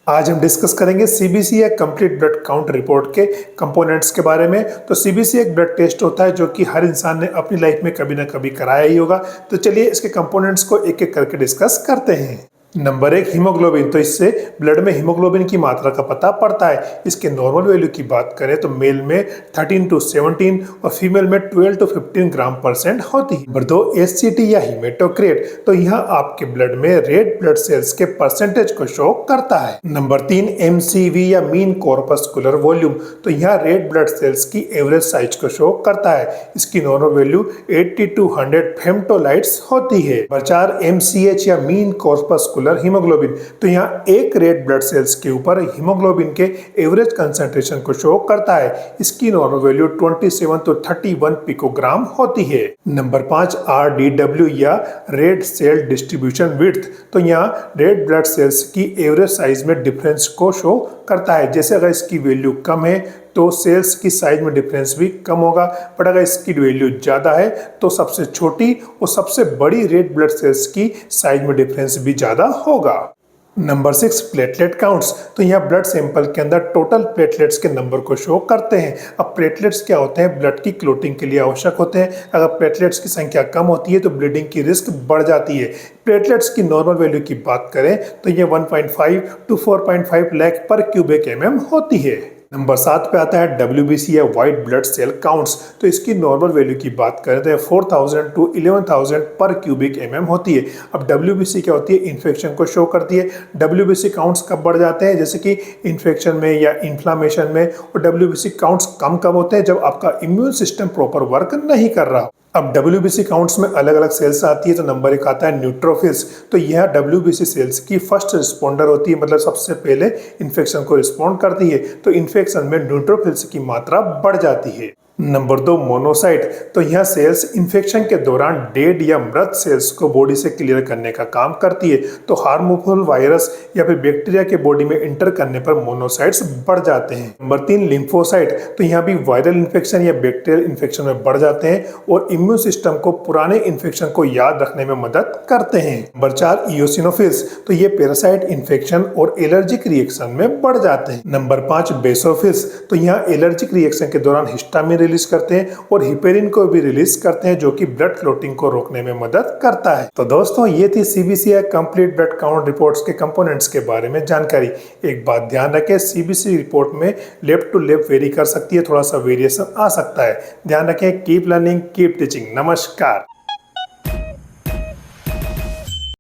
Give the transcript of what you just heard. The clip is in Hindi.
आज हम डिस्कस करेंगे सीबीसी या कंप्लीट ब्लड काउंट रिपोर्ट के कंपोनेंट्स के बारे में। तो सीबीसी एक ब्लड टेस्ट होता है जो कि हर इंसान ने अपनी लाइफ में कभी ना कभी कराया ही होगा। तो चलिए इसके कंपोनेंट्स को एक एक करके डिस्कस करते हैं। Number 1, haemoglobin. तो इससे ब्लड में हीमोग्लोबिन की मात्रा का पता पड़ता है। इसके नॉर्मल वैल्यू की बात करें तो मेल में 13 to 17 और फीमेल में 12 to 15 ग्राम % होती है। नंबर 2, एचसीटी या हीमेटोक्रेट। तो यह आपके ब्लड में रेड ब्लड सेल्स के परसेंटेज को शो करता है। नंबर 3, एमसीवी या मीन कॉर्पस्कुलर वॉल्यूम। तो यह रेड ब्लड सेल्स की एवरेज साइज को शो करता है। इसकी नॉर्मल वैल्यू 80 to 100 फेम्टोलाइट्स होती है। नंबर 4, एमसीएच या मीन कॉर्पस्कुलर हीमोग्लोबिन। तो यहाँ एक रेड ब्लड सेल्स के ऊपर हीमोग्लोबिन के एवरेज कंसंट्रेशन को शो करता है। इसकी नॉर्मल वैल्यू 27 to 31 पिकोग्राम होती है। नंबर 5, आरडीडब्ल्यू या रेड सेल डिस्ट्रीब्यूशन विड्थ। तो यहाँ रेड ब्लड सेल्स की एवरेज साइज में डिफरेंस को शो करता है। जैसे अगर इसकी वैल्यू कम है तो सेल्स की साइज में डिफरेंस भी कम होगा, बट अगर इसकी वैल्यू ज़्यादा है तो सबसे छोटी और सबसे बड़ी रेड ब्लड सेल्स की साइज में डिफरेंस भी ज़्यादा होगा। Number 6, platelet counts. तो यहाँ ब्लड सैंपल के अंदर टोटल प्लेटलेट्स के नंबर को शो करते हैं। अब प्लेटलेट्स क्या होते हैं? ब्लड की क्लोटिंग के लिए आवश्यक होते हैं। अगर प्लेटलेट्स की संख्या कम होती है तो ब्लीडिंग की रिस्क बढ़ जाती है। प्लेटलेट्स की नॉर्मल वैल्यू की बात करें तो ये 1.5 to 4.5 लाख पर क्यूबिक mm होती है। नंबर 7 पे आता है WBC या वाइट ब्लड सेल काउंट्स। तो इसकी नॉर्मल वैल्यू की बात करें तो 4000 to 11000 पर क्यूबिक mm होती है। अब WBC क्या होती है? इन्फेक्शन को शो करती है। WBC काउंट्स कब बढ़ जाते हैं? जैसे कि इन्फेक्शन में या इन्फ्लामेशन में। और WBC काउंट्स कम होते हैं जब आपका इम्यून सिस्टम प्रॉपर वर्क नहीं कर रहा। अब WBC काउंट्स में अलग अलग सेल्स आती है। तो नंबर 1 आता है न्यूट्रोफिल्स। तो यह WBC सेल्स की फर्स्ट रिस्पॉन्डर होती है, मतलब सबसे पहले इन्फेक्शन को रिस्पॉन्ड करती है। तो इन्फेक्शन में न्यूट्रोफिल्स की मात्रा बढ़ जाती है। Number 2, monocyte. तो यह सेल्स इन्फेक्शन के दौरान डेड या मृत सेल्स को बॉडी से क्लियर करने का काम करती है। तो हार्मफुल वायरस या फिर बैक्टीरिया के बॉडी में इंटर करने पर मोनोसाइट्स बढ़ जाते हैं। Number 3, lymphocyte. तो यहाँ भी वायरल इन्फेक्शन या बैक्टीरियल इन्फेक्शन में बढ़ जाते हैं और इम्यून सिस्टम को पुराने इन्फेक्शन को याद रखने में मदद करते हैं। नंबर 4, इयोसिनोफिल्स। तो ये पैरासाइट इन्फेक्शन और एलर्जिक रिएक्शन में बढ़ जाते हैं। Number 5, basophils. तो यहाँ एलर्जिक रिएक्शन के दौरान हिस्टामिन रिलीज करते हैं और हिपेरिन को भी रिलीज करते हैं, जो कि ब्लड क्लॉटिंग को रोकने में मदद करता है। तो दोस्तों, ये थी सीबीसी या कंप्लीट ब्लड काउंट रिपोर्ट्स के कंपोनेंट्स के बारे में जानकारी। एक बात ध्यान रखें, सीबीसी रिपोर्ट में लेफ्ट टू लेफ्ट वेरी कर सकती है, थोड़ा सा वेरिएशन आ सकता है। ध्यान रखें। Keep learning, keep teaching. नमस्कार।